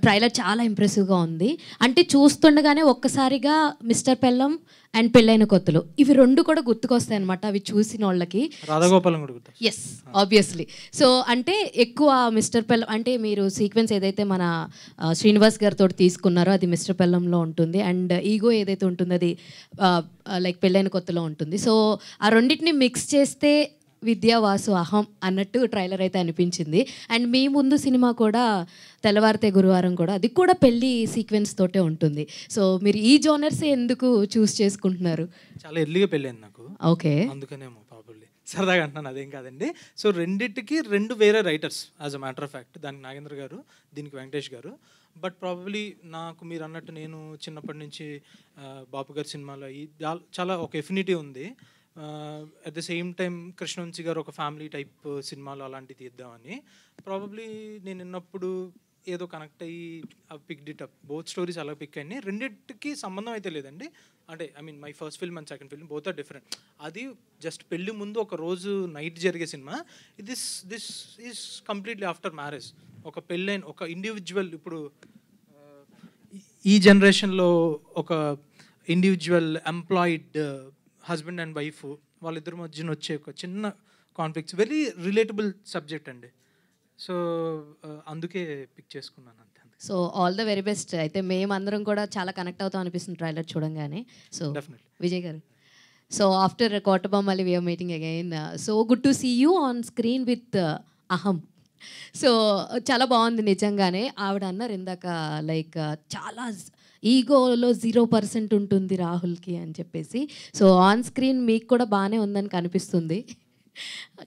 Trailer చాలా ఇంప్రెసివ్గా ఉంది. అంటే చూస్తుండగానే ఒక్కసారిగా మిస్టర్ పెల్లం అండ్ పెళ్ళైన కొత్తలు ఇవి రెండు కూడా గుర్తుకొస్తాయి అనమాట. అవి చూసిన వాళ్ళకి రాధాగోపాలం కూడా గుర్తు. Yes obviously. సో అంటే ఎక్కువ మిస్టర్ పెల్లం అంటే మీరు సీక్వెన్స్ ఏదైతే మన శ్రీనివాస్ గారితో తీసుకున్నారో అది మిస్టర్ పెల్లంలో ఉంటుంది. అండ్ ఈగో ఏదైతే ఉంటుందో అది లైక్ పెళ్ళైన కొత్తలో ఉంటుంది. సో ఆ రెండింటిని మిక్స్ చేస్తే విద్యా వాసు అహం అన్నట్టు ట్రైలర్ అయితే అనిపించింది. అండ్ మీ ముందు సినిమా కూడా తెల్లవారితే గురువారం కూడా అది కూడా పెళ్లి సీక్వెన్స్ తోటే ఉంటుంది. సో మీరు ఈ జోనర్సే ఎందుకు చూస్ చేసుకుంటున్నారు? చాలా ఎర్లీగా పెళ్ళైంది నాకు. ఓకే, అందుకనేమో ప్రాబబ్లీ సరదాగా అంటున్నాను, అదేం కాదండి. సో రెండింటికి రెండు వేరే writers as a matter of fact. దానికి నాగేంద్ర గారు, దీనికి వెంకటేష్ గారు. బట్ ప్రాబబ్లీ నాకు మీరు అన్నట్టు నేను చిన్నప్పటి నుంచి బాపు గారి సినిమాలో చాలా ఒక ఎఫినిటీ ఉంది. At the same time Krishna Vamsi గారు ఒక ఫ్యామిలీ టైప్ సినిమాలు అలాంటివి తీద్దామని ప్రాబబ్లీ నేను విన్నప్పుడు ఏదో కనెక్ట్ అయ్యి picked up. Both stories అలా పిక్ అయ్యి రెండింటికి సంబంధం అయితే లేదండి. అంటే I mean my first film and second film both are different. అది జస్ట్ పెళ్లి ముందు ఒక రోజు నైట్ జరిగే సినిమా. This is completely after marriage. ఒక పెళ్ళైన ఒక ఇండివిజువల్, ఇప్పుడు ఈ జనరేషన్లో ఒక individual employed husband and wife వాళ్ళిద్దరి మధ్యన వచ్చే ఒక చిన్న కాన్ఫ్లిక్ట్స్, వెరీ రిలేటబుల్ సబ్జెక్ట్ అండి. సో అందుకే పిక్ చేసుకున్నాను అంతే. So all the very best. అయితే మేమందరం కూడా చాలా కనెక్ట్ అవుతాం అనిపిస్తుంది ట్రైలర్ చూడంగానే. So Vijay garu, so after Kotabommali we are meeting again. So good to see you on screen with Aham. So చాలా బాగుంది నిజంగానే. ఆవిడ అన్నారు ఇందాక లైక్ చాలా ఈగోలో 0% ఉంటుంది రాహుల్కి అని చెప్పేసి. సో ఆన్ స్క్రీన్ మీకు కూడా బాగానే ఉందని కనిపిస్తుంది,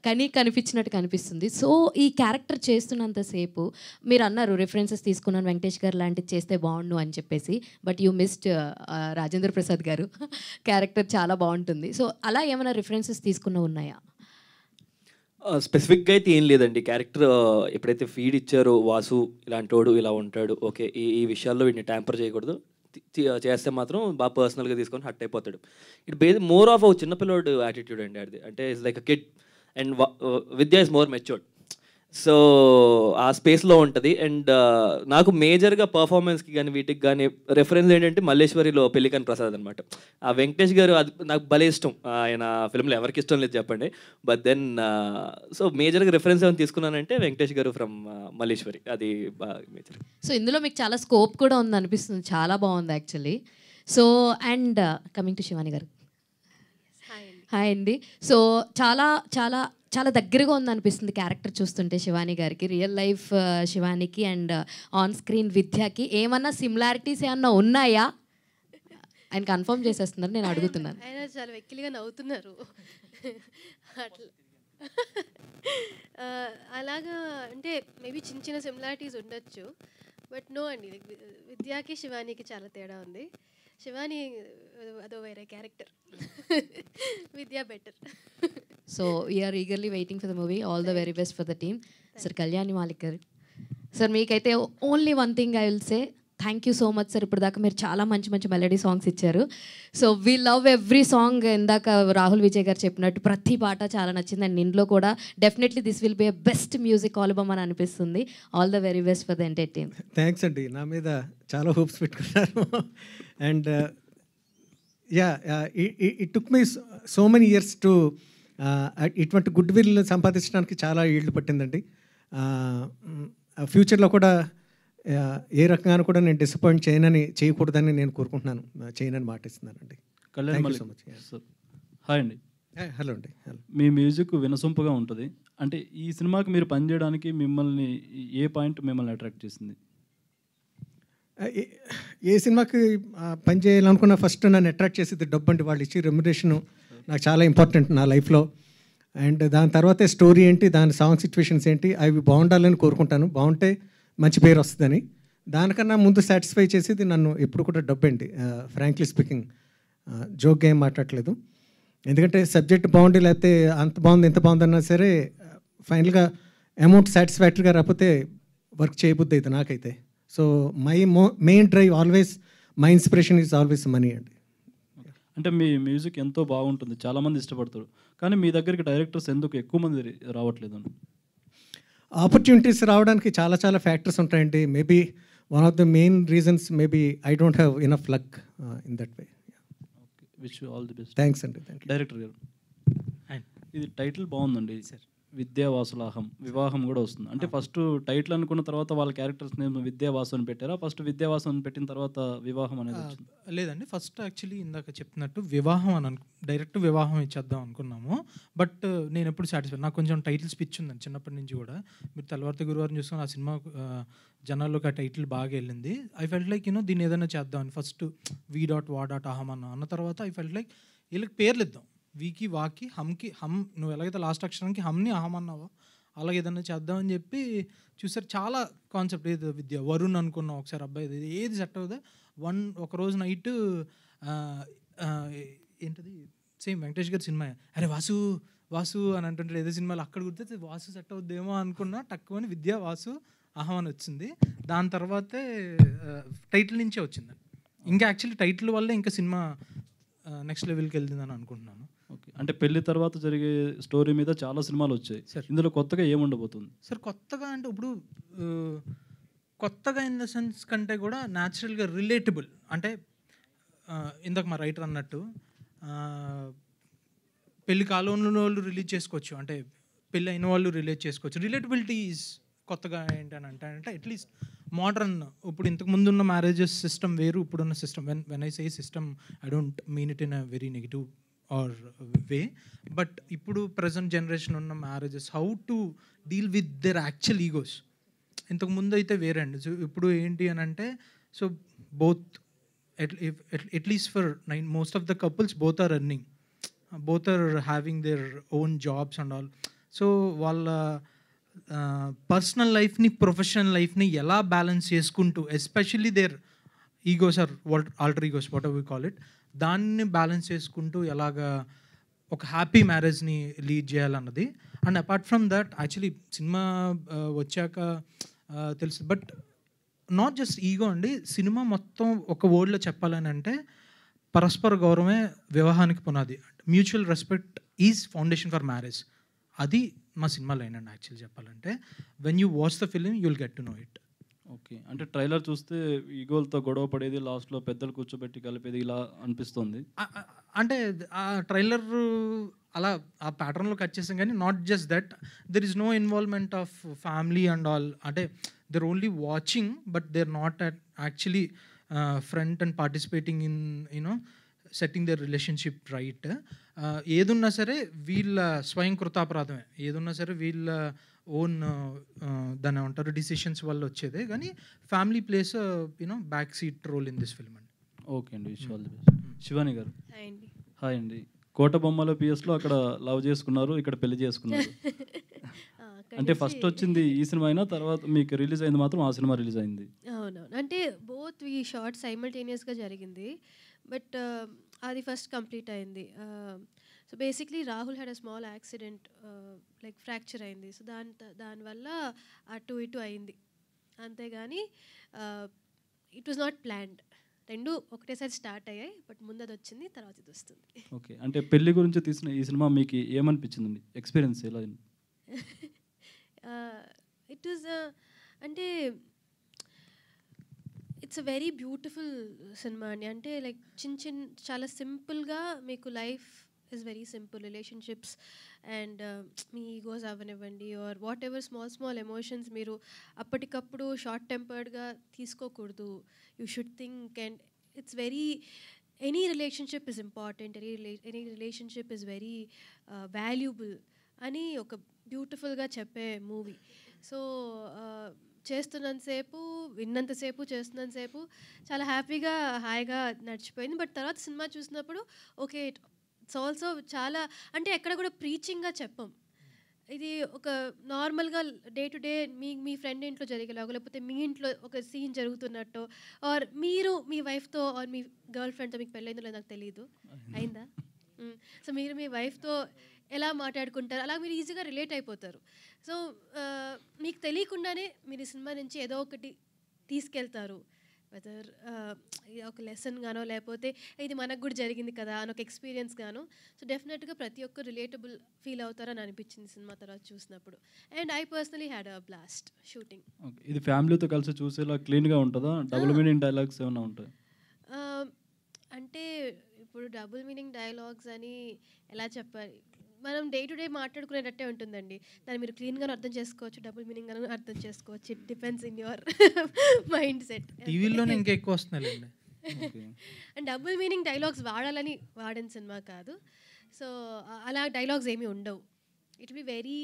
కానీ కనిపించినట్టు కనిపిస్తుంది. సో ఈ క్యారెక్టర్ చేస్తున్నంతసేపు మీరు అన్నారు రిఫరెన్సెస్ తీసుకున్నాను వెంకటేష్ గారు లాంటిది చేస్తే బాగుండు అని చెప్పేసి. But you missed Rajendra Prasad గారు క్యారెక్టర్ చాలా బాగుంటుంది. సో అలా ఏమైనా రిఫరెన్సెస్ తీసుకున్న ఉన్నాయా? స్పెసిఫిక్గా అయితే ఏం లేదండి. క్యారెక్టర్ ఎప్పుడైతే ఫీడ్ ఇచ్చారో వాసు ఇలాంటోడు ఇలా ఉంటాడు, ఓకే ఈ విషయాల్లో వీడిని ట్యాంపర్ చేయకూడదు, చేస్తే మాత్రం బాగా పర్సనల్గా తీసుకొని హట్ అయిపోతాడు. ఇట్ మోర్ ఆఫ్ చిన్నపిల్లోడు యాటిట్యూడ్ అండి అది. అంటే it's like a kid and Vidya is more matured. So ఆ స్పేస్లో ఉంటుంది. అండ్ నాకు మేజర్గా పర్ఫార్మెన్స్కి కానీ వీటికి కానీ రెఫరెన్స్ ఏంటంటే మల్లేశ్వరిలో పెళ్లికన్ ప్రసాద్ అనమాట. ఆ వెంకటేష్ గారు అది నాకు భలే ఇష్టం. ఆయన ఫిల్మ్లో ఎవరికి ఇష్టం లేదు చెప్పండి. బట్ దెన్ సో మేజర్గా రెఫరెన్స్ ఏమైనా తీసుకున్నానంటే వెంకటేష్ గారు ఫ్రమ్ మల్లేశ్వరి, అది బాగా మేజర్. సో ఇందులో మీకు చాలా స్కోప్ కూడా ఉంది అనిపిస్తుంది, చాలా బాగుంది actually. So and coming to Shivani garu, hi అండి. సో చాలా చాలా చాలా దగ్గరగా ఉందనిపిస్తుంది క్యారెక్టర్ చూస్తుంటే శివాని గారికి, రియల్ లైఫ్ శివానికి అండ్ ఆన్ స్క్రీన్ విద్యకి ఏమన్నా సిమిలారిటీస్ ఏమన్నా ఉన్నాయా? ఆయన కన్ఫర్మ్ చేసేస్తున్నారు, నేను అడుగుతున్నాను. ఆయన చాలా వెక్కిలిగా నవ్వుతున్నారు అట్లా. అలాగా అంటే మేబీ చిన్న చిన్న సిమిలారిటీస్ ఉండొచ్చు, బట్ నో అండి. విద్యాకి శివానికి చాలా తేడా ఉంది. శివాని అదో వేరే character, Vidya better. So we are eagerly waiting for the movie. All the very best for the team. Sir Kalyani Malik garu, sir మీకైతే only one thing I will say, thank you so much sir. ఇప్పుడు దాకా మీరు చాలా మంచి మంచి మెలడీ సాంగ్స్ ఇచ్చారు. So we love every song. ఇందాక రాహుల్ విజయ్ గారు చెప్పినట్టు ప్రతి పాట చాలా నచ్చింది. అండ్ ఇంట్లో కూడా definitely this will be a best music album అని అనిపిస్తుంది. All the very best for the entire team. Thanks అండి, నా మీద చాలా హోప్స్ పెట్టుకున్నారు. And yeah it took me so many years to ఇటువంటి గుడ్ విల్ సంపాదించడానికి చాలా ఏళ్ళు పట్టిందండి. ఫ్యూచర్లో కూడా ఏ రకంగా కూడా నేను డిసప్పాయింట్ చేయకూడదని నేను కోరుకుంటున్నాను, చేయనని మాటిస్తున్నానండి. Kalyan so much. హాయ్ అండి. హలో అండి. హలో. మీ మ్యూజిక్ వినసొంపుగా ఉంటుంది. అంటే ఈ సినిమాకి మీరు పనిచేయడానికి మిమ్మల్ని ఏ పాయింట్ మిమ్మల్ని అట్రాక్ట్ చేసింది? ఏ సినిమాకి పని చేయాలనుకున్నా ఫస్ట్ నన్ను అట్రాక్ట్ చేసేది డబ్బు అండి. వాళ్ళు ఇచ్చే రెమ్యునరేషను నాకు చాలా ఇంపార్టెంట్ నా లైఫ్లో. అండ్ దాని తర్వాతే స్టోరీ ఏంటి, దాని సాంగ్ సిచ్యువేషన్స్ ఏంటి, అవి బాగుండాలని కోరుకుంటాను. బాగుంటే మంచి పేరు వస్తుందని. దానికన్నా ముందు సాటిస్ఫై చేసేది నన్ను ఎప్పుడు కూడా డబ్బు అండి. ఫ్రాంక్లీ స్పీకింగ్, జోక్గా ఏం మాట్లాడలేదు. ఎందుకంటే సబ్జెక్ట్ బాగుండి లేకపోతే అంత బాగుంది ఇంత బాగుందన్నా సరే ఫైనల్గా అమౌంట్ సాటిస్ఫాక్టరీగా రాకపోతే వర్క్ చేయబుద్ది అయితే నాకైతే. So my main drive always, my inspiration is always money అండి. అంటే మీ మ్యూజిక్ ఎంతో బాగుంటుంది, చాలామంది ఇష్టపడతారు, కానీ మీ దగ్గరికి డైరెక్టర్స్ ఎందుకు ఎక్కువ మంది రావట్లేదు? ఆపర్చునిటీస్ రావడానికి చాలా చాలా ఫ్యాక్టర్స్ ఉంటాయండి. Maybe one of the main reasons maybe I don't have enough luck in that way. Wish you all the best. Thanks అండి, థ్యాంక్ యూ. డైరెక్టర్ గారు, ఇది టైటిల్ బాగుందండి సార్, విద్యావాసులాహం, వివాహం కూడా వస్తుంది. అంటే ఫస్ట్ టైటిల్ అనుకున్న తర్వాత వాళ్ళ క్యారెక్టర్స్ నేమ్ విద్యావాసు అని పెట్టారా? ఫస్ట్ విద్యావాసు అని పెట్టిన తర్వాత వివాహం అనేది వచ్చింది? లేదండి, ఫస్ట్ యాక్చువల్లీ ఇందాక చెప్తున్నట్టు వివాహం అని డైరెక్ట్ వివాహం ఇచ్చేద్దాం అనుకున్నాము. బట్ నేను ఎప్పుడు సాటిస్ఫై, నాకు కొంచెం టైటిల్ స్పిచ్ ఉందండి చిన్నప్పటి నుంచి కూడా. మీరు తెల్లవారితే గురువారం చూసుకొని ఆ సినిమా జనాల్లోకి ఆ టైటిల్ బాగా వెళ్ళింది. ఐ ఫెల్ట్ లైక్ దీన్ని ఏదైనా చేద్దామని ఫస్ట్ వి.వా.అహం అన్న తర్వాత ఐ ఫెల్ట్ లైక్ వీళ్ళకి పేర్లు ఇద్దాం, వీకి వాకి హమ్కి, హమ్ నువ్వు ఎలాగైతే లాస్ట్ అక్షరానికి హమ్ని అహం అన్నావో అలాగే ఏదన్నా చేద్దామని చెప్పి చూసారు. చాలా కాన్సెప్ట్, ఏది విద్య వరుణ్ అనుకున్నాం ఒకసారి, అబ్బాయి ఏది సెట్ అవుదా. ఒకరోజు నైట్ ఏంటది సేమ్ వెంకటేష్ గారి సినిమా, అరే వాసు వాసు అని అంటుంటాడు ఏదో సినిమాలో, అక్కడ గుర్తొస్తే వాసు సెట్ అవుద్దేమో అనుకున్నా, తక్కువని విద్య వాసు అహం అని వచ్చింది. దాని తర్వాతే టైటిల్ నుంచే వచ్చిందండి. ఇంకా యాక్చువల్లీ టైటిల్ వల్లే ఇంకా సినిమా నెక్స్ట్ లెవెల్కి వెళ్ళిందని అనుకుంటున్నాను. ఓకే, అంటే పెళ్లి తర్వాత జరిగే స్టోరీ మీద చాలా సినిమాలు వచ్చాయి సార్, ఇందులో కొత్తగా ఏముండబోతుంది సార్? కొత్తగా అంటే ఇప్పుడు కొత్తగా ఇన్ ద సెన్స్ కంటే కూడా న్యాచురల్గా రిలేటబుల్, అంటే ఇందాక మా రైటర్ అన్నట్టు పెళ్లి కాలంలో వాళ్ళు రిలీజ్ చేసుకోవచ్చు, అంటే పెళ్ళి అయిన వాళ్ళు రిలేట్ చేసుకోవచ్చు. రిలేటబిలిటీ ఈజ్ కొత్తగా ఏంటని అంటే అట్లీస్ట్ మోడర్న్, ఇప్పుడు ఇంతకు ముందు ఉన్న మ్యారేజెస్ సిస్టమ్ వేరు, ఇప్పుడున్న system. When I say system I don't mean it in a very negative or way, but ఇప్పుడు ప్రజెంట్ జనరేషన్ ఉన్న marriages how to deal with their actual egos. ఇంతకు ముందు అయితే వేరే అండి. సో ఇప్పుడు ఏంటి అని అంటే, so both at least for most of the couples both are earning, both are having their own jobs and all. So వాళ్ళ పర్సనల్ లైఫ్ని ప్రొఫెషనల్ లైఫ్ని ఎలా బ్యాలెన్స్ చేసుకుంటూ, especially their egos or alter egos whatever we call it, దాన్ని balance చేసుకుంటూ ఎలాగా ఒక happy మ్యారేజ్ని లీడ్ చేయాలన్నది. And apart from that actually cinema వచ్చాక తెలుసు, బట్ నాట్ జస్ట్ ఈగో అండి. సినిమా మొత్తం ఒక వర్డ్లో చెప్పాలని అంటే పరస్పర గౌరవమే వివాహానికి పునాది. Mutual respect is foundation for marriage. అది మా సినిమా లైన్ అండి యాక్చువల్లీ చెప్పాలంటే. When you watch the film you will get to know it. Okay, అంటే ట్రైలర్ చూస్తే ఈగోలతో గొడవ పడేది, లాస్ట్లో పెద్దలు కూర్చోబెట్టి కలిపేది ఇలా అనిపిస్తుంది. అంటే ఆ ట్రైలర్ అలా ఆ ప్యాటర్న్లో కట్ చేసాం, కానీ not just that, there is no involvement of family and all. అంటే they're only watching, but they're not actually front and participating in you know setting their relationship right. ఏదున్నా సరే వీళ్ళ స్వయం కృతాపరాధమే, ఏదున్నా సరే వీళ్ళ ఓన్ దాన్ని ఏమంటారు డిసిషన్స్ వల్ల వచ్చేదే, కానీ family plays you know back seat role in this film అండి. ఓకే అండి, wish all the best. Shivani garu, hi అండి. కోటబొమ్మల పిఎస్లో అక్కడ లవ్ చేసుకున్నారు, ఇక్కడ పెళ్లి చేసుకున్నారు. అంటే ఫస్ట్ వచ్చింది ఈ సినిమా అయినా తర్వాత మీకు రిలీజ్ అయింది మాత్రం ఆ సినిమా రిలీజ్ అయింది? అవునవును, అంటే బోత్ ఈ షార్ట్ సైమల్టేనియస్గా జరిగింది, బట్ అది ఫస్ట్ కంప్లీట్ అయింది. So basically Rahul had a small accident, like fracture అయింది. సో దానివల్ల అటు ఇటు అయింది, అంతేగాని ఇట్ వాజ్ నాట్ ప్లాన్డ్. రెండు ఒకటేసారి స్టార్ట్ అయ్యాయి, బట్ ముందు అది వచ్చింది, తర్వాత ఇది వస్తుంది. ఓకే, అంటే పెళ్లి గురించి తీసిన ఈ సినిమా మీకు ఏమనిపించిందండి? ఎక్స్పీరియన్స్ ఎలా? ఇట్ వాజ్ అంటే it's a very beautiful cinema అండి. అంటే లైక్ చాలా సింపుల్గా మీకు life is very simple, relationships and మీ ఈగోస్ అవ్వనివ్వండి or whatever small emotions మీరు అప్పటికప్పుడు షార్ట్ టెంపర్డ్గా తీసుకోకూడదు. You should think and it's very any relationship is important, any relationship is very valuable అని ఒక బ్యూటిఫుల్గా చెప్పే మూవీ. సో చేస్తున్నంతసేపు చేస్తున్నంతసేపు చాలా హ్యాపీగా హాయిగా నడిచిపోయింది. బట్ తర్వాత సినిమా చూసినప్పుడు ఓకే ఇట్స్ ఆల్సో చాలా, అంటే ఎక్కడ కూడా ప్రీచింగ్గా చెప్పం. ఇది ఒక నార్మల్గా day to day me friend ఇంట్లో జరిగేలాగో, లేకపోతే మీ ఇంట్లో ఒక సీన్ జరుగుతున్నట్టు, ఆర్ మీరు మీ వైఫ్తో ఆర్ మీ గర్ల్ ఫ్రెండ్తో, మీకు పెళ్ళైందో లేదో నాకు తెలియదు, అయిందా? సో మీరు మీ వైఫ్తో ఎలా మాట్లాడుకుంటారు, అలా మీరు ఈజీగా రిలేట్ అయిపోతారు. సో మీకు తెలియకుండానే మీరు ఈ సినిమా నుంచి ఏదో ఒకటి తీసుకెళ్తారు. వెదర్ ఒక లెసన్ గానో లేకపోతే ఇది మనకు కూడా జరిగింది కదా అని ఒక ఎక్స్పీరియన్స్ గాను. సో డెఫినెట్గా ప్రతి ఒక్కరు రిలేటబుల్ ఫీల్ అవుతారని అనిపించింది సినిమా తర్వాత చూసినప్పుడు. And I personally had a blast shooting. ఇది ఫ్యామిలీతో కలిసి చూసేలా క్లీన్గా ఉంటుందా? డబుల్ మీనింగ్ డైలాగ్స్ ఏమైనా ఉంటాయి? అంటే ఇప్పుడు డబుల్ మీనింగ్ డైలాగ్స్ అని ఎలా చెప్పాలి, మనం డే టు డే మాట్లాడుకునేటట్టే ఉంటుందండి. దాన్ని మీరు క్లీన్గానే అర్థం చేసుకోవచ్చు, డబుల్ మీనింగ్ అని అర్థం చేసుకోవచ్చు. It depends in your mind set. టీవీలోనే ఇంకా ఎక్కువ వస్తున్నాయండి. అండ్ డబుల్ మీనింగ్ డైలాగ్స్ వాడాలని వాడిన సినిమా కాదు. సో అలా డైలాగ్స్ ఏమీ ఉండవు. ఇట్ బి వెరీ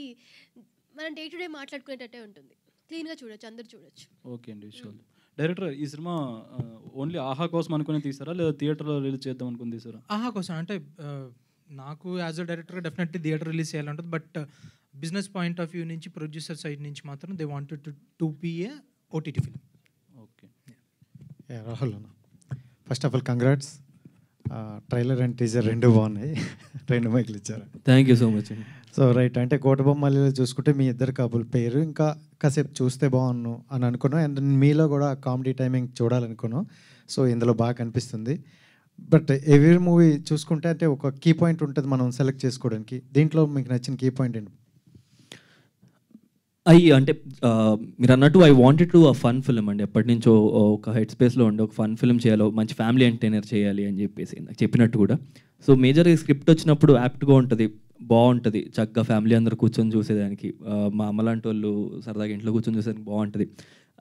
మనం డే టు డే మాట్లాడుకునేటట్టే ఉంటుంది. క్లీన్గా చూడొచ్చు, అందరు చూడొచ్చు. ఓకే అండి, షూర్. డైరెక్టర్, ఈ సినిమా ఓన్లీ ఆహా కోసం అనుకుని తీసారా లేదా థియేటర్లో రిలీజ్ చేద్దాం అనుకుని తీసారా? ఆహా కోసం అంటే నాకు as a director definitely theatre release చేయాలంటుంది. But business point of view నుంచి, ప్రొడ్యూసర్ సైడ్ నుంచి మాత్రం they wanted to be a OTT film. Okay. Rahul అన్న, first of all congrats. Trailer and teaser రెండు బాగున్నాయి. 2 మైకులు ఇచ్చారు. థ్యాంక్ యూ సో మచ్ అండి. సో రైట్, అంటే కోటబొమ్మలు చూసుకుంటే మీ ఇద్దరు కపుల్ పేరు ఇంకా కాసేపు చూస్తే బాగున్నాను అని అనుకున్నాను. అండ్ మీలో కూడా కామెడీ టైమింగ్ చూడాలనుకున్నాను. సో ఇందులో బాగా కనిపిస్తుంది. బట్ ఎవ్రీ మూవీ చూసుకుంటే అంటే ఒక కీ పాయింట్ ఉంటుంది మనం సెలెక్ట్ చేసుకోవడానికి. దీంట్లో మీకు నచ్చిన కీ పాయింట్ ఏంటి? అంటే మీరు అన్నట్టు I wanted to a fun film అండి. ఎప్పటి నుంచో ఒక హెడ్ స్పేస్లో ఉండి ఒక ఫన్ ఫిల్మ్ చేయాలి, మంచి ఫ్యామిలీ ఎంటర్టైనర్ చేయాలి అని చెప్పేసి నాకు చెప్పినట్టు కూడా. సో మేజర్గా స్క్రిప్ట్ వచ్చినప్పుడు యాప్ట్గా ఉంటుంది, బాగుంటుంది, చక్కగా ఫ్యామిలీ అందరూ కూర్చొని చూసేదానికి, మా అమ్మ లాంటి వాళ్ళు సరదాగా ఇంట్లో కూర్చొని చూసేదానికి బాగుంటుంది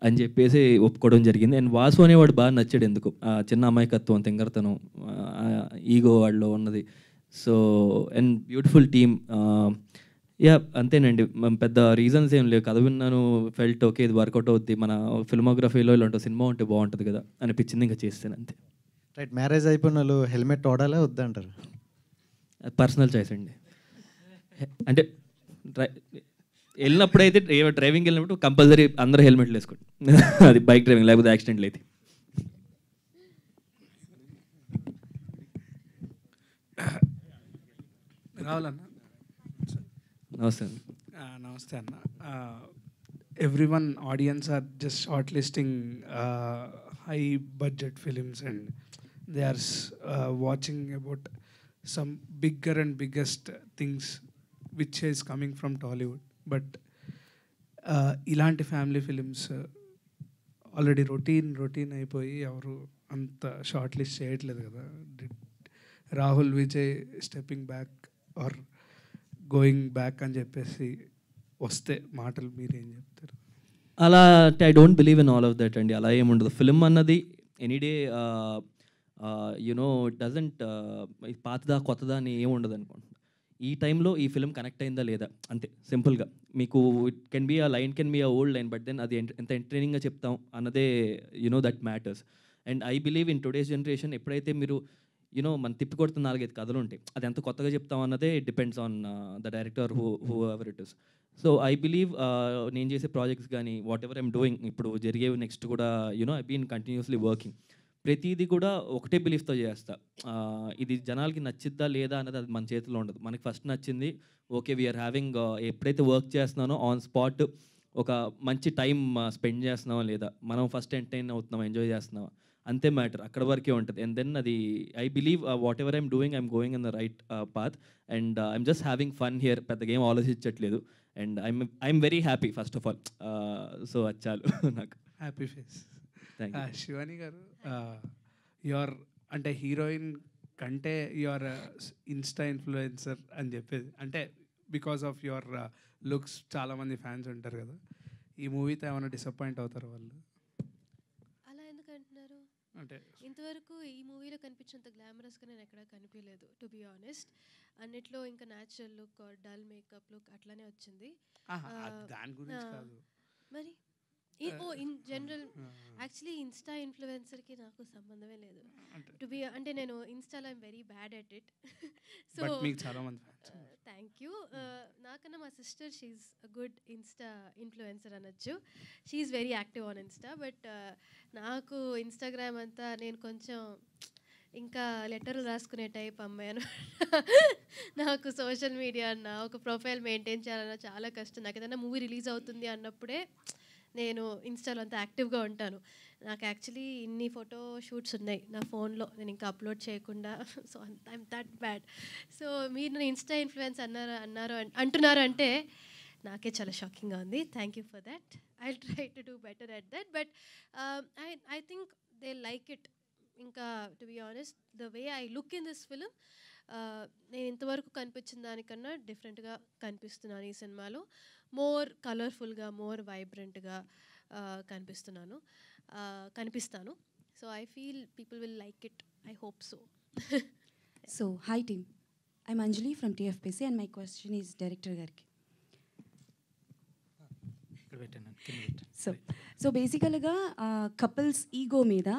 అని చెప్పేసి ఒప్పుకోవడం జరిగింది. అండ్ వాసు అనేవాడు బాగా నచ్చాడు. ఎందుకు చిన్న అమాయకత్వం, తెంగరతనం, ఈగో వాళ్ళలో ఉన్నది. So and beautiful team. Yeah అంతేనండి, పెద్ద రీజన్స్ ఏం లేవు. కథ విన్నాను, ఫెల్ట్ ఓకే ఇది వర్కౌట్ అవుద్ది, మన ఫిల్మోగ్రఫీలో ఇలాంటి సినిమా ఉంటే బాగుంటుంది కదా అనిపించింది, ఇంకా చేస్తాను అంతే. రైట్, మ్యారేజ్ అయిపోయిన వాళ్ళు హెల్మెట్ వాడాలా వద్దంటారు? పర్సనల్ చాయిస్ అండి. అంటే వెళ్ళినప్పుడైతే డ్రైవింగ్ వెళ్ళినప్పుడు కంపల్సరీ అందరూ హెల్మెట్లు వేసుకోండి. అది బైక్ డ్రైవింగ్, లేకపోతే యాక్సిడెంట్లు అయితే. రావాలన్న, నమస్తే అండి. నమస్తే అన్న. Everyone audience are just short listing high budget films and they are watching about some bigger and biggest things which is coming from Tollywood. But ఇలాంటి ఫ్యామిలీ ఫిలిమ్స్ ఆల్రెడీ రొటీన్ అయిపోయి ఎవరు అంత షార్ట్ లిస్ట్ చేయట్లేదు కదా. Rahul Vijay stepping back or going back అని చెప్పేసి వస్తే మాటలు మీరేం చెప్తారు? అలా I don't believe in all of that అండి. అలా ఏముండదు. ఫిల్మ్ అన్నది ఎనీడే యునో ఇట్ డజంట్ పాతదా కొత్తదా అని ఏముండదు అనుకోండి. ఈ టైంలో ఈ ఫిల్మ్ కనెక్ట్ అయిందా లేదా అంతే, సింపుల్గా. మీకు it can be a line, can be a old line, but then అది ఎంత ఎంటర్టైనింగ్గా చెప్తాం అన్నదే you know that matters. And I believe in today's generation ఎప్పుడైతే మీరు యూనో మనం తిప్పి కొడుతున్న 4-5 కథలు ఉంటాయి, అది ఎంత కొత్తగా చెప్తాం అన్నదే depends on the director who ever it is. So I believe నేను చేసే ప్రాజెక్ట్స్ కానీ వాట్ ఎవర్ ఐమ్ డూయింగ్, ఇప్పుడు జరిగేవి నెక్స్ట్ కూడా you know I been continuously working. ప్రతిదీ కూడా ఒకటే బిలీఫ్తో చేస్తా. ఇది జనాలకి నచ్చిద్దా లేదా అన్నది అది మన చేతిలో ఉండదు. మనకి ఫస్ట్ నచ్చింది, ఓకే వీఆర్ హ్యావింగ్, ఎప్పుడైతే వర్క్ చేస్తున్నానో ఆన్ స్పాట్ ఒక మంచి టైం స్పెండ్ చేస్తున్నామా లేదా, మనం ఫస్ట్ ఎంటర్టైన్ అవుతున్నాం, ఎంజాయ్ చేస్తున్నామా, అంతే మ్యాటర్. అక్కడ వరకే ఉంటుంది. అండ్ దెన్ అది I believe whatever I'm doing I'm going in the right path and I'm just having fun here. పెద్దగా ఏం ఆలోచించట్లేదు and I'm very happy first of all. So అది చాలు నాకు. Happy face. Thank you. Shivani గారు, your అంటే heroine కంటే your Insta influencer అని చెప్పేది, అంటే బికాస్ ఆఫ్ యువర్ లుక్స్ చాలామంది ఫ్యాన్స్ ఉంటారు కదా. ఈ మూవీతో ఏమైనా డిసప్పాయింట్ అవుతారు వాళ్ళు? అలా ఎందుకు అంటున్నారు? అంటే ఇంతవరకు ఈ మూవీలో కనిపించినంత గ్లామరస్గా నేను ఎక్కడా కనిపించలేదు, టు బి ఆనెస్ట్. అన్నిట్లో ఇంకా natural look, dull makeup look అట్లానే వచ్చింది. దాని గురించి కాదు మరి ఇన్ జనరల్ యాక్చువల్లీ ఇన్స్టా ఇన్ఫ్లుయెన్సర్కి నాకు సంబంధమే లేదు. టు బి అంటే నేను ఇన్స్టాలో I'm very bad at it. So మీకు చాలా మంది థ్యాంక్ యూ. నాకన్నా మా sister she's a good Insta influencer అనొచ్చు. She's very active on Insta. But నాకు ఇన్స్టాగ్రామ్ అంతా నేను కొంచెం ఇంకా లెటర్లు రాసుకునే టైప్ అమ్మాయి. నాకు సోషల్ మీడియా అన్న ఒక ప్రొఫైల్ మెయింటైన్ చేయాలన్నా చాలా కష్టం. నాకు ఏదైనా మూవీ రిలీజ్ అవుతుంది అన్నప్పుడే నేను ఇన్స్టాలో అంతా యాక్టివ్గా ఉంటాను. నాకు యాక్చువల్లీ ఇన్ని ఫోటో షూట్స్ ఉన్నాయి నా ఫోన్లో, నేను ఇంకా అప్లోడ్ చేయకుండా. So I'm that bad. So మీరు నన్ను ఇన్స్టా ఇన్ఫ్లుయెన్స్ అంటున్నారు అంటే నాకే చాలా షాకింగ్గా ఉంది. Thank you for that. I try to do better at that. But I think they like it. ఇంకా to be honest the way I look in this film, నేను ఇంతవరకు కనిపించిన దానికన్నా డిఫరెంట్గా కనిపిస్తున్నాను ఈ సినిమాలో. మోర్ కలర్ఫుల్గా, మోర్ వైబ్రెంట్గా కనిపిస్తాను. So I feel people will like it. I hope so. So hi team, I'm Anjali from TFPC and my question is director గారికి. సో బేసికల్గా కపుల్స్ ఈగో మీద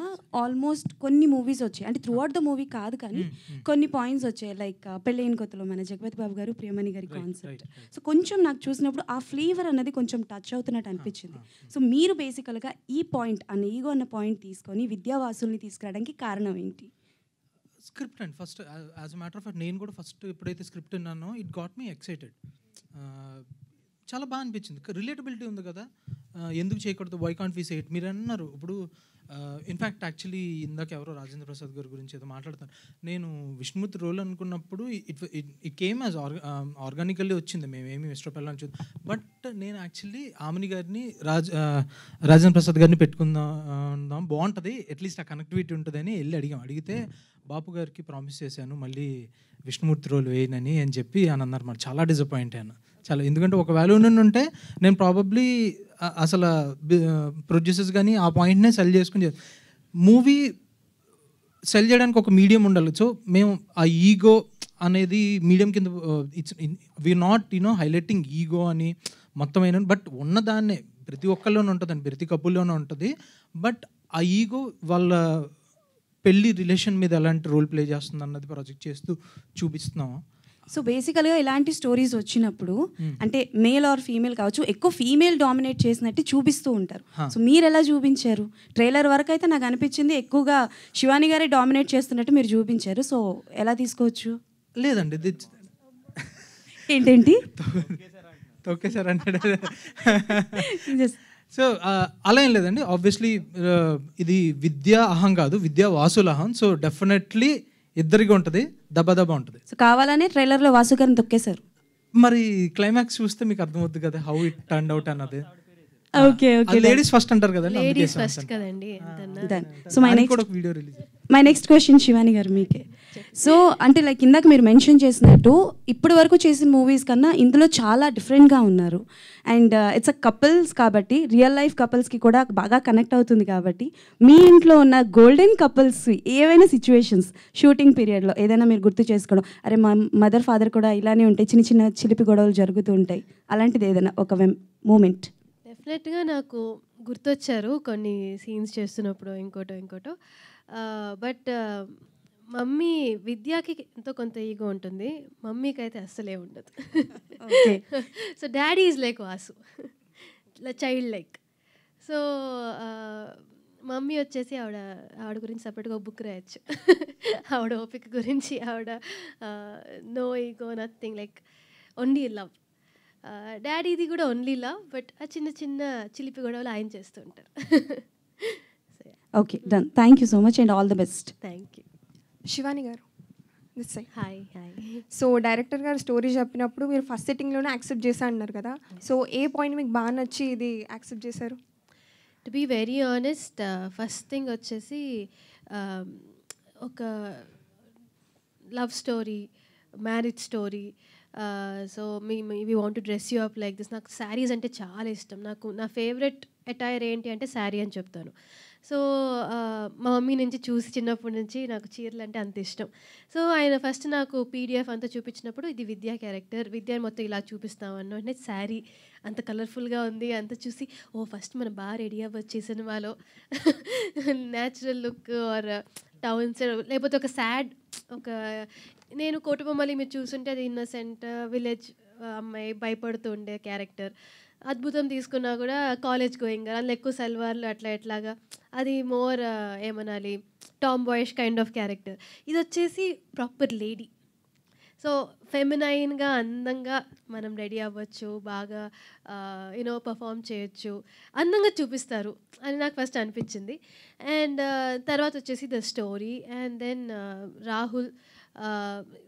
ఆల్మోస్ట్ కొన్ని మూవీస్ వచ్చాయి, అంటే త్రూ అవుట్ ద మూవీ కాదు కానీ కొన్ని పాయింట్స్ వచ్చాయి. లైక్ పెళ్ళైన కొత్తలో మన జగపతి బాబు గారు ప్రియమణి గారి కాన్సెప్ట్. సో కొంచెం నాకు చూసినప్పుడు ఆ ఫ్లేవర్ అన్నది కొంచెం టచ్ అవుతున్నట్టు అనిపించింది. సో మీరు బేసికల్గా ఈ పాయింట్ అన్న ఈగో అన్న పాయింట్ తీసుకొని విద్యావాసుల్ని తీసుకురావడానికి కారణం ఏంటి? Script and first as a matter of fact నేను కూడా ఫస్ట్ ఎప్పుడైతే స్క్రిప్ట్ విన్నానో ఇట్ గాట్ మీ ఎక్సైటెడ్. చాలా బాగా అనిపించింది. రిలేటబిలిటీ ఉంది కదా, ఎందుకు చేయకూడదు, why can't we say it. మీరు అన్నారు ఇప్పుడు ఇన్ఫ్యాక్ట్ యాక్చువల్లీ ఇందాక ఎవరో రాజేంద్ర ప్రసాద్ గారి గురించి ఏదో మాట్లాడతాను. నేను విష్ణుమూర్తి రోల్ అనుకున్నప్పుడు ఇట్ కేమ్ యాజ్ ఆర్గానికల్లీ వచ్చింది, మేమేమి ఇష్టపడాలని చూద్దాం. బట్ నేను యాక్చువల్లీ ఆమెని గారిని రాజేంద్ర ప్రసాద్ గారిని పెట్టుకుందాం బాగుంటుంది, అట్లీస్ట్ ఆ కనెక్టివిటీ ఉంటుందని అడిగితే బాపు గారికి ప్రామిస్ చేశాను మళ్ళీ విష్ణుమూర్తి రోల్ వేయనని అని చెప్పి అని అన్నారు. మరి చాలా డిసప్పాయింట్ అయ్యాను చాలా. ఎందుకంటే ఒకవేళ ఉంటే నేను ప్రాబబ్లీ అసలు ప్రొడ్యూసర్స్ కానీ ఆ పాయింట్నే సెల్ చేసుకుని మూవీ సెల్ చేయడానికి ఒక మీడియం ఉండాలి. సో మేము ఆ ఈగో అనేది మీడియం కింద it's we are not highlighting ego అని మొత్తం అయిన, బట్ ఉన్నదాన్నే ప్రతి ఒక్కళ్ళలోనే ఉంటుందండి, ప్రతి కపుల్లోనే ఉంటుంది. బట్ ఆ ఈగో వాళ్ళ పెళ్ళి రిలేషన్ మీద ఎలాంటి రోల్ ప్లే చేస్తుంది అన్నది ప్రాజెక్ట్ చేస్తూ చూపిస్తున్నాము. సో బేసికల్గా ఇలాంటి స్టోరీస్ వచ్చినప్పుడు అంటే మేల్ ఆర్ ఫీమేల్ కావచ్చు, ఎక్కువ ఫీమేల్ డామినేట్ చేసినట్టు చూపిస్తూ ఉంటారు. సో మీరు ఎలా చూపించారు? ట్రైలర్ వరకు అయితే నాకు అనిపించింది ఎక్కువగా శివాని గారే డామినేట్ చేస్తున్నట్టు మీరు చూపించారు. సో ఎలా తీసుకోవచ్చు? లేదండి ఏంటేంటి తొక్కేశారంటే సో అలా ఏం లేదండి. ఆబ్వియస్లీ ఇది విద్యా అహం కాదు, విద్యా వాసుల అహం. సో డెఫినెట్లీ ఇద్దరికి ఉంటుంది, దెబ్బ ఉంటుంది. సో కావాలనే ట్రైలర్లో వాసు గారిని తొక్కేశారు. మరి క్లైమాక్స్ చూస్తే మీకు అర్థమవుతుంది కదా హౌ ఇట్ టర్న్ అవుట్ అన్నది. ఓకే ఓకే, లేడీస్ ఫస్ట్ అంటారు కదండి, లేడీస్ ఫస్ట్ కదండి. So my next question Shivani గారు మీకే. సో అంటే లైక్ ఇందాక మీరు మెన్షన్ చేసినట్టు ఇప్పటి వరకు చేసిన మూవీస్ కన్నా ఇందులో చాలా డిఫరెంట్గా ఉన్నారు. అండ్ ఇట్స్ అ కపుల్స్ కాబట్టి రియల్ లైఫ్ కపుల్స్కి కూడా బాగా కనెక్ట్ అవుతుంది. కాబట్టి మీ ఇంట్లో ఉన్న గోల్డెన్ కపుల్స్ ఏవైనా సిచ్యువేషన్స్ షూటింగ్ పీరియడ్లో ఏదైనా మీరు గుర్తు చేసుకోవడం, అరే మా మదర్ ఫాదర్ కూడా ఇలానే ఉంటాయి, చిన్న చిన్న చిలిపి గొడవలు జరుగుతూ ఉంటాయి, అలాంటిది ఏదైనా ఒక మూమెంట్? డెఫినెట్గా నాకు గుర్తొచ్చారు కొన్ని సీన్స్ చేస్తున్నప్పుడు ఇంకోటో. బట్ మమ్మీ విద్యాకి ఎంతో కొంత ఈగో ఉంటుంది, మమ్మీకి అయితే అస్సలే ఉండదు. So daddy is like Vasu, child like. So mummy వచ్చేసి ఆవిడ గురించి సపరేట్గా బుక్ రాయచ్చు. ఆవిడ ఓపిక గురించి ఆవిడ no ego nothing, like only love. డాడీది కూడా ఓన్లీ లవ్, బట్ ఆ చిన్న చిన్న చిలిపి గొడవలు ఆయన చేస్తూ ఉంటారు. Okay done, thank you so much and all the best. Thank you. Shivani గారు this side. Hi. So director గారు స్టోరీ చెప్పినప్పుడు మీరు ఫస్ట్ సెట్టింగ్లోనే యాక్సెప్ట్ చేశా అన్నారు కదా, సో ఏ పాయింట్ మీకు బాగా నచ్చి ఇది యాక్సెప్ట్ చేశారు? To be very honest, first thing వచ్చేసి ఒక love story, marriage story. So we want to dress you up like this. నాకు శారీస్ అంటే చాలా ఇష్టం. నా ఫేవరెట్ అటైర్ ఏంటి అంటే శారీ అని చెప్తాను. సో మా మమ్మీ నుంచి చూసి చిన్నప్పటి నుంచి నాకు చీరలు అంటే అంత ఇష్టం. సో ఆయన ఫస్ట్ నాకు పీడిఎఫ్ అంతా చూపించినప్పుడు ఇది విద్యా క్యారెక్టర్, విద్యని మొత్తం ఇలా చూపిస్తామన్నా అంటే శారీ అంత కలర్ఫుల్గా ఉంది, అంత చూసి ఫస్ట్ మనం బాగా రెడీ అవ్వచ్చు ఈ సినిమాలో, న్యాచురల్ లుక్ ఆర్ టౌన్స్, లేకపోతే ఒక సాడ్ నేను కోటబొమ్మలి మీరు చూస్తుంటే అది ఇన్నోసెంట్ విలేజ్ అమ్మాయి భయపడుతూ ఉండే క్యారెక్టర్. అద్భుతం తీసుకున్నా కూడా కాలేజ్ గోయింగ్, అందులో ఎక్కువ సల్వార్లు ఎట్లాగా, అది మోర్ ఏమనాలి Tom boyish kind of character. ఇది వచ్చేసి ప్రాపర్ లేడీ. సో ఫెమినైన్గా అందంగా మనం రెడీ అవ్వచ్చు, బాగా పర్ఫామ్ చేయొచ్చు, అందంగా చూపిస్తారు అని నాకు ఫస్ట్ అనిపించింది. అండ్ తర్వాత వచ్చేసి the story and then Rahul,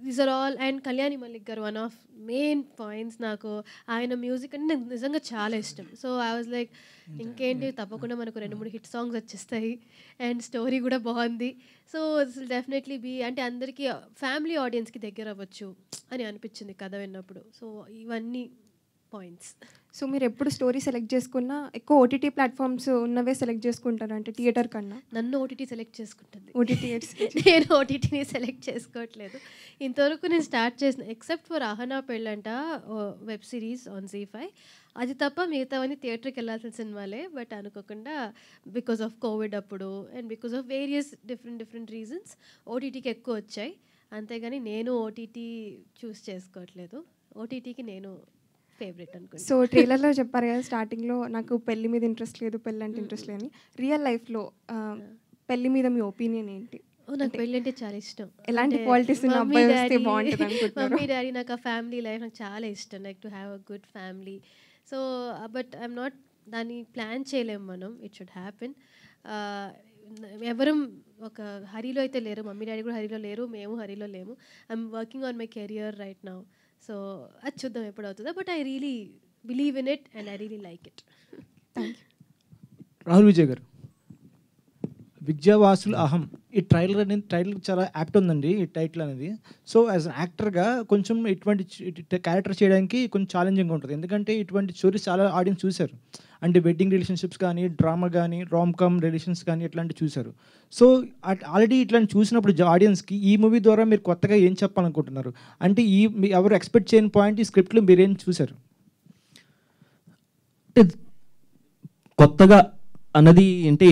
these are all. And Kalyani Mallik garu one of main points. నాకు ఆయన మ్యూజిక్ అంటే నాకు నిజంగా చాలా ఇష్టం. సో ఐ వాజ్ లైక్ ఇంకేంటి, తప్పకుండా మనకు 2-3 హిట్ సాంగ్స్ వచ్చేస్తాయి అండ్ స్టోరీ కూడా బాగుంది. So this will definitely be అంటే అందరికీ ఫ్యామిలీ ఆడియన్స్కి దగ్గర అవ్వచ్చు అని అనిపించింది కథ విన్నప్పుడు. సో ఇవన్నీ పాయింట్స్. సో మీరు ఎప్పుడు స్టోరీ సెలెక్ట్ చేసుకున్నా ఎక్కువ ఓటీటీ ప్లాట్ఫామ్స్ ఉన్నవే సెలెక్ట్ చేసుకుంటారు అంటే థియేటర్ కన్నా? నన్ను ఓటీటీ సెలెక్ట్ చేసుకుంటుంది. ఓటీటీ నేను ఓటీటీని సెలెక్ట్ చేసుకోవట్లేదు ఇంతవరకు. నేను స్టార్ట్ చేసిన except for Ahana Pellanta web series on ZEE5, అది తప్ప మిగతావన్నీ థియేటర్కి వెళ్ళాల్సిన సినిమాలే. బట్ అనుకోకుండా బికాస్ ఆఫ్ కోవిడ్ అప్పుడు and because of various different reasons ఓటీటీకి ఎక్కువ వచ్చాయి. అంతేగాని నేను ఓటీటీ చూస్ చేసుకోవట్లేదు. ఓటీటీకి నేను ఫేవరెట్ అనుకుంటా. సో ట్రైలర్లో చెప్పారు కదా స్టార్టింగ్లో నాకు పెళ్లి మీద ఇంట్రెస్ట్ లేదు, పెళ్ళి అంటే ఇంట్రెస్ట్ లేదని. రియల్ లైఫ్లో పెళ్లి మీద మీ ఒపీనియన్ ఏంటి? నాకు పెళ్ళి అంటే చాలా ఇష్టం. ఎలాంటి క్వాలిటీస్ ఉన్న అబ్బాయి వస్తే బాగుంటుంది అనుకుంటున్నారు? మమ్మీ డాడీ, నాకు ఆ ఫ్యామిలీ లైఫ్ నాకు చాలా ఇష్టం. Like to have a good family. So but I'm not, దాన్ని ప్లాన్ చేయలేము మనం. It should happen. ఎవరు ఒక హరిలో అయితే లేరు, మమ్మీ డాడీ కూడా హరిలో లేరు, మేము హరిలో లేము. I'm working on my career right now. So అది చూద్దాం ఎప్పుడు అవుతుందో. But I really believe in it and I really like it. Thank you. Rahul Vijay గారు, విద్యావాసులు అహం, ఈ ట్రైలర్ చాలా యాప్ట్ ఉందండి ఈ టైటిల్ అనేది. సో యాజ్ అన్ యాక్టర్గా కొంచెం ఇటువంటి క్యారెక్టర్ చేయడానికి కొంచెం ఛాలెంజింగ్ ఉంటుంది. ఎందుకంటే ఇటువంటి స్టోరీస్ చాలా ఆడియన్స్ చూశారు. అంటే వెడ్డింగ్ రిలేషన్షిప్స్ కానీ, డ్రామా కానీ, రామ్ రిలేషన్స్ కానీ ఇట్లాంటివి చూశారు. సో ఆల్రెడీ ఇట్లాంటి చూసినప్పుడు ఆడియన్స్కి ఈ మూవీ ద్వారా మీరు కొత్తగా ఏం చెప్పాలనుకుంటున్నారు? అంటే ఎవరు ఎక్స్పెక్ట్ చేయని పాయింట్ ఈ స్క్రిప్ట్లో మీరేం చూశారు? కొత్తగా అన్నది అంటే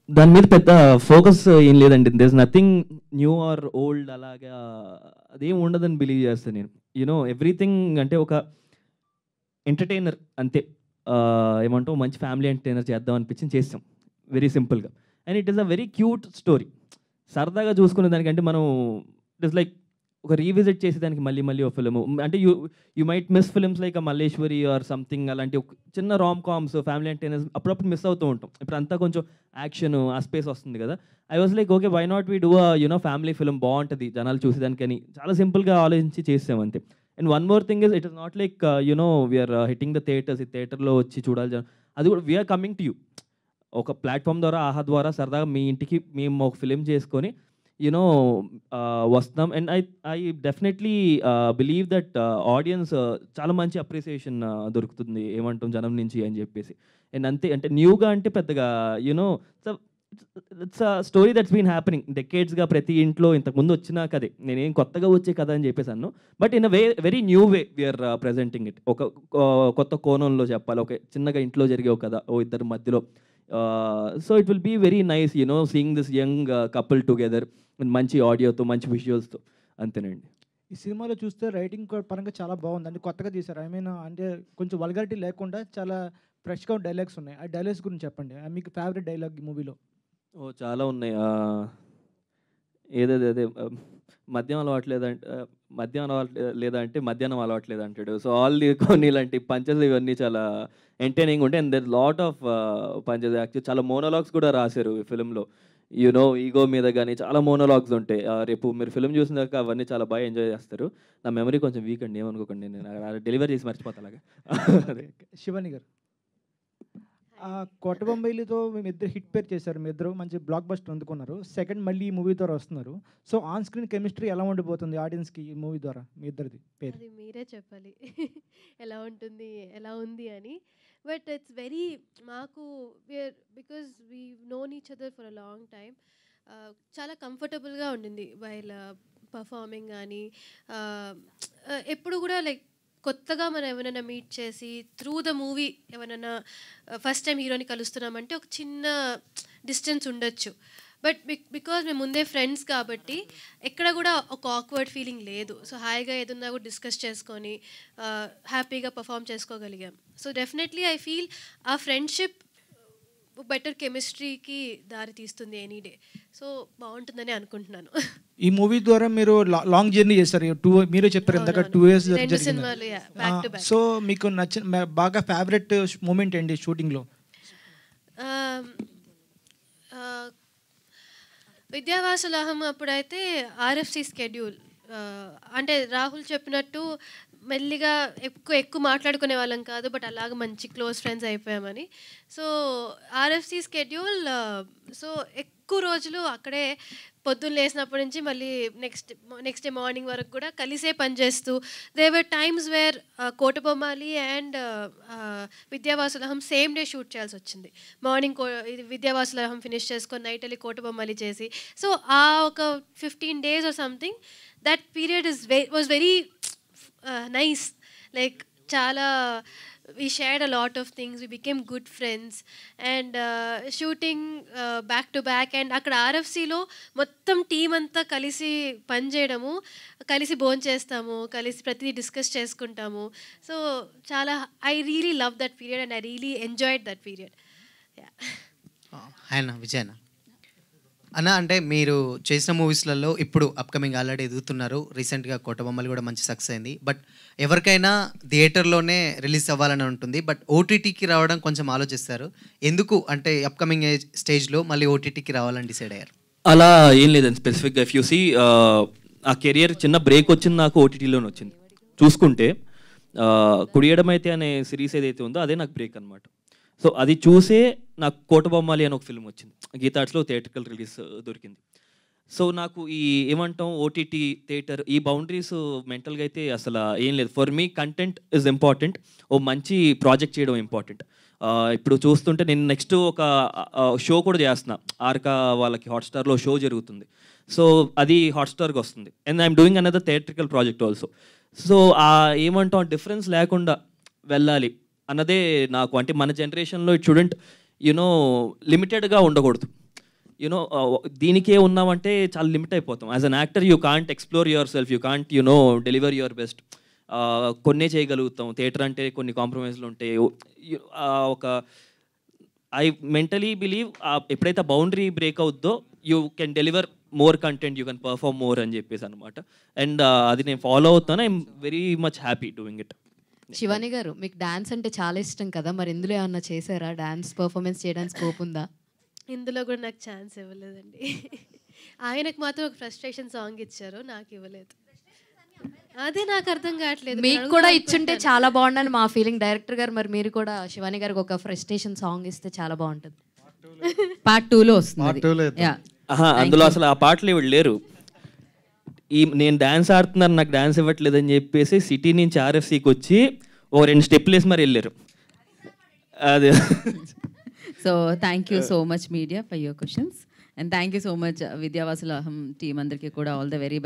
దాని మీద పెద్ద ఫోకస్ ఏం లేదండి. There is nothing new or old, అలాగా అదేం ఉండదని బిలీవ్ చేస్తాను నేను. యూనో ఎవ్రీథింగ్ అంటే ఒక ఎంటర్టైనర్ అంతే. ఏమంటావు, మంచి ఫ్యామిలీ ఎంటర్టైనర్ చేద్దాం అనిపించింది, చేస్తాం వెరీ సింపుల్గా. And it is a very cute story. సరదాగా చూసుకునే దానికంటే మనం ఇట్ ఇస్ లైక్ ఒక రీవిజిట్ చేసేదానికి మళ్ళీ ఒక ఫిల్ము. అంటే you might miss films like Malleswari or something, అలాంటి ఒక చిన్న రామ్ కామ్స్ ఫ్యామిలీ ఎంటర్టైనర్స్ అప్పుడప్పుడు మిస్ అవుతూ ఉంటాం. ఇప్పుడు అంతా కొంచెం యాక్షన్ ఆ స్పేస్ వస్తుంది కదా. I was like okay, why not we do family film, బాగుంటుంది జనాలు చూసేదానికని చాలా సింపుల్గా ఆలోచించి చేసాం అంతే. And one more thing is, it is not like we are hitting the theatres, ఈ థియేటర్లో వచ్చి చూడాలి, అది కూడా వీఆర్ కమింగ్ టు యూ. ఒక ప్లాట్ఫామ్ ద్వారా, ఆహా ద్వారా సరదాగా మీ ఇంటికి మేము ఒక ఫిలిం చేసుకొని వస్తున్నాం. And I definitely believe that audience చాలా మంచి అప్రిసియేషన్ దొరుకుతుంది ఏమంటాం జనం నుంచి అని చెప్పేసి. అండ్ అంతే, అంటే న్యూగా అంటే పెద్దగా it's a story that's been happening డెకేడ్స్గా. ప్రతి ఇంట్లో ఇంతకుముందు వచ్చిన కదే, నేనేం కొత్తగా వచ్చే కథ అని చెప్పేసాను. But in a very new way we are presenting it. ఒక కొత్త కోణంలో చెప్పాలి, ఒక చిన్నగా ఇంట్లో జరిగే ఒక కథ, ఇద్దరి మధ్యలో. So it will be very nice seeing this young couple together, మంచి ఆడియోతో, మంచి విజువల్స్తో. అంతేనండి. ఈ సినిమాలో చూస్తే రైటింగ్ పరంగా చాలా బాగుంది, అంటే కొత్తగా తీశారు. ఐ మీన్ అంటే కొంచెం వల్గారిటీ లేకుండా చాలా ఫ్రెష్గా డైలాగ్స్ ఉన్నాయి. ఆ డైలాగ్స్ గురించి చెప్పండి. మీకు ఫేవరెట్ డైలాగ్ ఈ మూవీలో? చాలా ఉన్నాయి. ఏదేదే మద్యం అలవాట్లేదంటే మధ్యాహ్నం అలవాట్లేదు అంటాడు. సో ఆల్ ది కొన్ని ఇలాంటి పంచెస్ ఇవన్నీ చాలా ఎంటర్టైనింగ్ ఉంటాయి. And there lot of punches. Actually చాలా మోనోలాగ్స్ కూడా రాశారు ఈ ఫిల్మ్లో. ఈగో మీద కానీ చాలా మోనోలాగ్స్ ఉంటాయి. రేపు మీరు ఫిల్మ్ చూసినాక అవన్నీ చాలా బాగా ఎంజాయ్ చేస్తారు. నా మెమరీ కొంచెం వీక్ అండి, ఏమనుకోకండి, నేను డెలివరీ చేసి మర్చిపోతా అలాగా. శివాని గారు, కోటబొంబాయిలతో మేము ఇద్దరు హిట్ పేర్ చేశారు, మీ ఇద్దరు మంచి బ్లాక్ బస్టర్ అందుకున్నారు. సెకండ్ మళ్ళీ ఈ మూవీ ద్వారా వస్తున్నారు. సో ఆన్ స్క్రీన్ కెమిస్ట్రీ ఎలా ఉండిపోతుంది ఆడియన్స్కి ఈ మూవీ ద్వారా మీ ఇద్దరిది పేరు? అది మీరే చెప్పాలి ఎలా ఉంటుంది, ఎలా ఉంది అని. బట్ ఇట్స్ వెరీ, మాకు because we known each other for a long time, చాలా కంఫర్టబుల్గా ఉండింది వైల్ పర్ఫార్మింగ్. కానీ ఎప్పుడు కూడా లైక్ కొత్తగా మనం ఎవరైనా మీట్ చేసి త్రూ ద మూవీ ఎవరైనా ఫస్ట్ టైం హీరోని కలుస్తున్నామంటే ఒక చిన్న డిస్టెన్స్ ఉండొచ్చు. బట్ బికాజ్ మేము ముందే ఫ్రెండ్స్ కాబట్టి ఎక్కడ కూడా ఒక ఆక్వర్డ్ ఫీలింగ్ లేదు. సో హాయిగా ఏదన్నా కూడా డిస్కస్ చేసుకొని హ్యాపీగా పర్ఫామ్ చేసుకోగలిగాం. సో డెఫినెట్లీ ఐ ఫీల్ ఆ ఫ్రెండ్షిప్ బెటర్ కెమిస్ట్రీకి దారి తీస్తుంది ఎనీ డే. సో బాగుంటుందని అనుకుంటున్నాను. ఈ మూవీ ద్వారా మీరు లాంగ్ జర్నీ చేస్తారు. మీరే చెప్పారు ఇందాక 2 years జరిగింది. సో మీకు నచ్చిన బాగా ఫేవరెట్ మూమెంట్ ఏంటి షూటింగ్లో? విద్యావాసులహం అప్పుడైతే ఆర్ఎఫ్సి స్కెడ్యూల్, అంటే రాహుల్ చెప్పినట్టు మెల్లిగా ఎక్కువ మాట్లాడుకునే వాళ్ళం కాదు, బట్ అలాగ మంచి క్లోజ్ ఫ్రెండ్స్ అయిపోయామని. సో ఆర్ఎఫ్సి స్కెడ్యూల్, సో ఎక్కువ రోజులు అక్కడే పొద్దున్న లేసినప్పటి నుంచి మళ్ళీ నెక్స్ట్ డే మార్నింగ్ వరకు కూడా కలిసే పనిచేస్తూ, there were times where Kotabommali and Vidya Vasula Aham same day shoot చేయాల్సి వచ్చింది. మార్నింగ్ విద్యావాసులహం ఫినిష్ చేసుకొని నైట్ వెళ్ళి కోటబొమ్మాలి చేసి, సో ఆ ఒక 15 days or something, that period was very nice. Like chala, we shared a lot of things, we became good friends, and shooting back to back, and akkada RFC lo mottam team anta kalisi pan cheyadamu, kalisi bone chestamu, kalisi prati discuss cheskuntamu. So chala, I really loved that period and I really enjoyed that period. Yeah. Anna Vijayana అన్న, అంటే మీరు చేసిన మూవీస్లలో ఇప్పుడు upcoming already ఎదుగుతున్నారు, రీసెంట్గా కోటబొమ్మలు కూడా మంచి success అయింది. But ఎవరికైనా థియేటర్లోనే రిలీజ్ అవ్వాలని ఉంటుంది, బట్ ఓటీటీకి రావడం కొంచెం ఆలోచిస్తారు. ఎందుకు అంటే అప్కమింగ్ స్టేజ్లో మళ్ళీ ఓటీటీకి రావాలని డిసైడ్ అయ్యారు? అలా ఏం లేదండి స్పెసిఫిక్గా. ఇఫ్ యూ సీ ఆ కెరియర్ చిన్న బ్రేక్ వచ్చింది నాకు ఓటీటీలోనే వచ్చింది. చూసుకుంటే కుడియడం అయితే అనే సిరీస్ ఏదైతే ఉందో అదే నాకు బ్రేక్ అనమాట. సో అది చూసే నాకు కోటబొమ్మాలి అని ఒక ఫిల్మ్ వచ్చింది, గీతార్ట్స్లో థియేట్రికల్ రిలీజ్ దొరికింది. సో నాకు ఈ ఏమంటాం ఓటీటీ థియేటర్ ఈ బౌండరీస్ మెంటల్గా అయితే అసలు ఏం లేదు. For me content is important, ఓ మంచి ప్రాజెక్ట్ చేయడం ఇంపార్టెంట్. ఇప్పుడు చూస్తుంటే నేను నెక్స్ట్ ఒక షో కూడా చేస్తున్నా, ఆర్కా వాళ్ళకి హాట్స్టార్లో షో జరుగుతుంది. సో అది హాట్స్టార్కి వస్తుంది, and I'm doing another theatrical project also. So ఏమంటాం డిఫరెన్స్ లేకుండా వెళ్ళాలి అన్నదే నాకు. అంటే మన జనరేషన్లో ఇట్ షుడెంట్ యునో లిమిటెడ్గా ఉండకూడదు. యునో దీనికే ఉన్నామంటే చాలా లిమిట్ అయిపోతాం. As an actor you can't explore yourself, you can't you know deliver your best. కొన్నే చేయగలుగుతాం. థియేటర్ అంటే కొన్ని కాంప్రమైజ్లు ఉంటాయి. ఒక ఐ మెంటలీ బిలీవ్ ఎప్పుడైతే బౌండరీ బ్రేక్ అవుద్దో you can deliver more content, you can perform more అని చెప్పేసి అనమాట. అండ్ అది నేను ఫాలో అవుతాను. I'm very much happy doing it. Shivani గారు, మీకు డాన్స్ అంటే చాలా ఇష్టం కదా, మరి ఇందులో ఏమన్నా చేశారా? డాన్స్ పర్ఫార్మెన్స్ చేయడానికి స్కోప్ ఉందా? ఇందులో కూడా నాకు ఛాన్స్ ఇవ్వలేదండి. ఆయనకు మాత్రం ఒక ఫ్రస్ట్రేషన్ సాంగ్ ఇచ్చారు, నాకు ఇవ్వలేదు. అదే నాకు అర్థం కావట్లేదు. మీకు కూడా ఇచ్చుంటే చాలా బాగుండని మా ఫీలింగ్. డైరెక్టర్ గారు, మరి మీరు కూడా శివాని గారికి ఒక ఫ్రస్ట్రేషన్ సాంగ్ ఇస్తే చాలా బాగుంటుంది. Part 2లో వస్తుంది. అందులో అసలు ఆ పాటలు ఇవి లేరు. నేను డ్యాన్స్ ఆడుతున్నాను, నాకు డ్యాన్స్ ఇవ్వట్లేదు అని చెప్పేసి సిటీ నుంచి ఆర్ఎఫ్సికి వచ్చి ఓ 2 స్టెప్లు వేసి మరి వెళ్ళారు. అదే. So thank you so much media for your questions, and thank you so much Vidya Vasula Aham team అందరికీ కూడా ఆల్ ద వెరీ బెస్ట్.